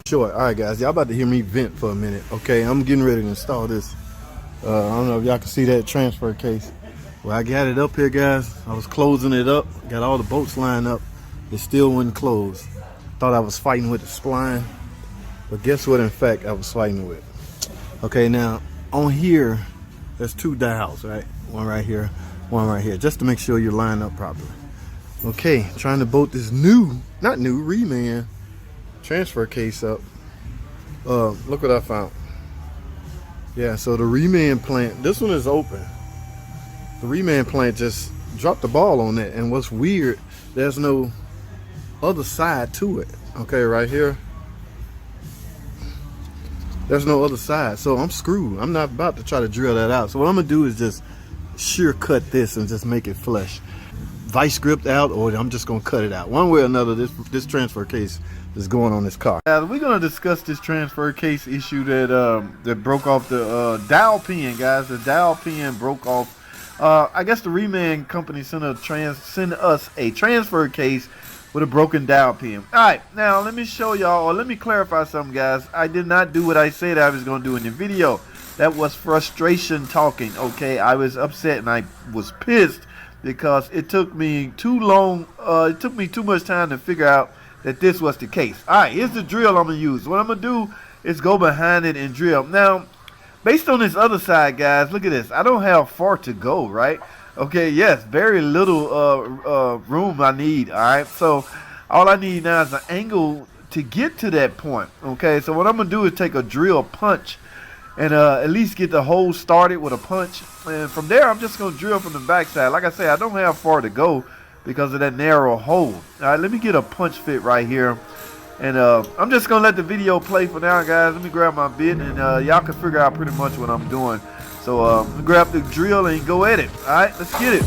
Short. All right, guys, y'all about to hear me vent for a minute. Okay, I'm getting ready to install this. I don't know if y'all can see that transfer case. Well, I got it up here, guys. I was closing it up, got all the bolts lined up. It still wouldn't close. Thought I was fighting with the spline, but guess what? In fact, I was fighting with. Okay, now on here, there's two dials, right? One right here, one right here, just to make sure you're lined up properly. Okay, trying to bolt this reman transfer case up. Look what I found. Yeah, so the reman plant, this one is open. The reman plant just dropped the ball on that, and what's weird, there's no other side to it. Okay, right here, there's no other side, so I'm screwed. I'm not about to try to drill that out. So what I'm gonna do is just shear cut this and just make it flush. Vice gripped out, or I'm just gonna cut it out. One way or another, this transfer case is going on this car. We're gonna discuss this transfer case issue that broke off the dowel pin, guys. The dowel pin broke off. I guess the reman company sent us a transfer case with a broken dowel pin. All right, now let me show y'all, or let me clarify something, guys. I did not do what I said I was gonna do in the video. That was frustration talking. Okay, I was upset and I was pissed because it took me too long. It took me too much time to figure out that this was the case. All right, here's the drill I'm gonna use. What I'm gonna do is go behind it and drill. Now, based on this other side, guys, look at this. I don't have far to go, right? Okay, yes, very little room I need. All right, so all I need now is an angle to get to that point. Okay, so what I'm gonna do is take a drill punch and at least get the hole started with a punch, and from there I'm just gonna drill from the backside. Like I say, I don't have far to go because of that narrow hole. All right, let me get a punch fit right here, and I'm just gonna let the video play for now, guys. Let me grab my bit, and y'all can figure out pretty much what I'm doing. So grab the drill and go at it. All right, let's get it.